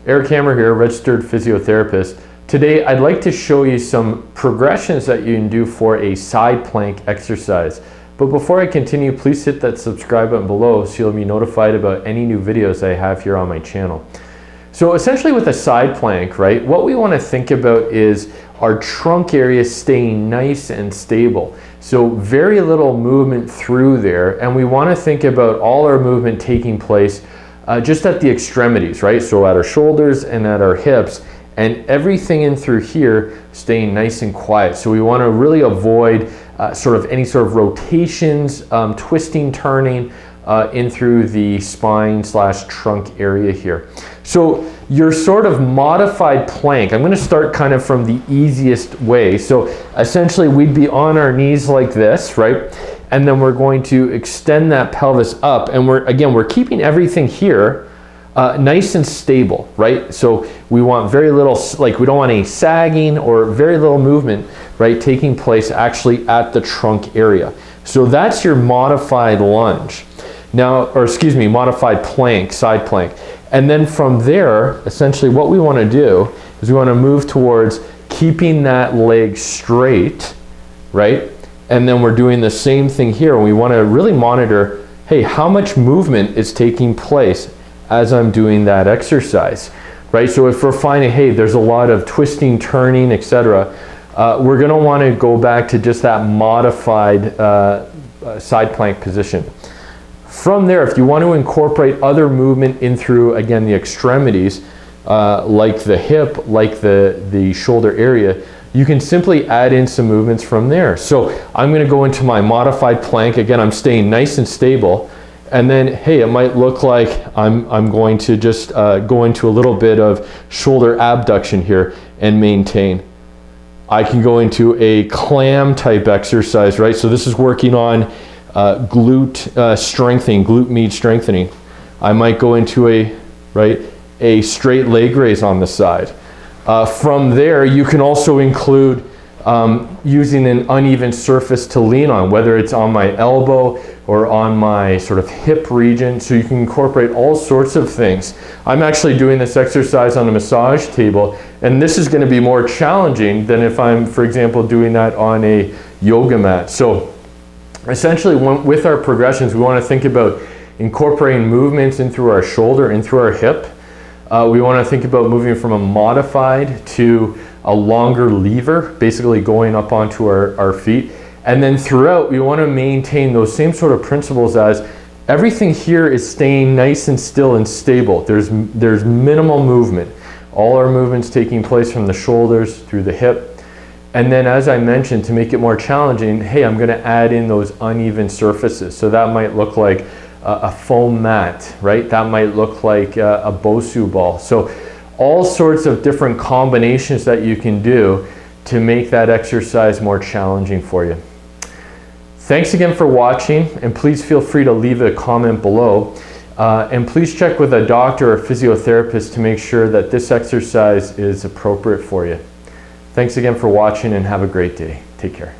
Eric Hammer here, registered physiotherapist. Today I'd like to show you some progressions that you can do for a side plank exercise. But before I continue, please hit that subscribe button below so you'll be notified about any new videos I have here on my channel. So essentially with a side plank, right, what we want to think about is our trunk area staying nice and stable. So very little movement through there, and we want to think about all our movement taking place just at the extremities, right? So at our shoulders and at our hips, and everything in through here staying nice and quiet. So we want to really avoid any sort of rotations, twisting, turning in through the spine / trunk area here. So your sort of modified plank, I'm going to start kind of from the easiest way. So essentially we'd be on our knees like this, right? And then we're going to extend that pelvis up, and we're keeping everything here nice and stable, right? So we want very little, we don't want any sagging or very little movement, right, taking place actually at the trunk area. So that's your modified lunge. Now, or excuse me, modified plank, side plank. And then from there, essentially what we want to do is we want to move towards keeping that leg straight, right? And then we're doing the same thing here. We want to really monitor, hey, how much movement is taking place as I'm doing that exercise, right? So if we're finding, hey, there's a lot of twisting, turning, etc., we're going to want to go back to just that modified side plank position. From there, if you want to incorporate other movement in through, again, the extremities, like the hip, like the shoulder area, you can simply add in some movements from there. So I'm going to go into my modified plank. Again, I'm staying nice and stable. And then, hey, it might look like I'm going to just go into a little bit of shoulder abduction here and maintain. I can go into a clam type exercise, right? So this is working on glute strengthening, glute med strengthening. I might go into a straight leg raise on the side. From there, you can also include using an uneven surface to lean on, whether it's on my elbow or on my sort of hip region. So you can incorporate all sorts of things. I'm actually doing this exercise on a massage table, and this is going to be more challenging than if I'm, for example, doing that on a yoga mat. So essentially, with our progressions, we want to think about incorporating movements in through our shoulder, in through our hip. We want to think about moving from a modified to a longer lever, basically going up onto our feet. And then throughout, we want to maintain those same sort of principles as everything here is staying nice and still and stable. There's minimal movement. All our movements taking place from the shoulders through the hip. And then, as I mentioned, to make it more challenging, hey, I'm going to add in those uneven surfaces. So that might look like a foam mat, right? That might look like a Bosu ball. So all sorts of different combinations that you can do to make that exercise more challenging for you. Thanks again for watching, and please feel free to leave a comment below. And please check with a doctor or physiotherapist to make sure that this exercise is appropriate for you. Thanks again for watching, and have a great day. Take care.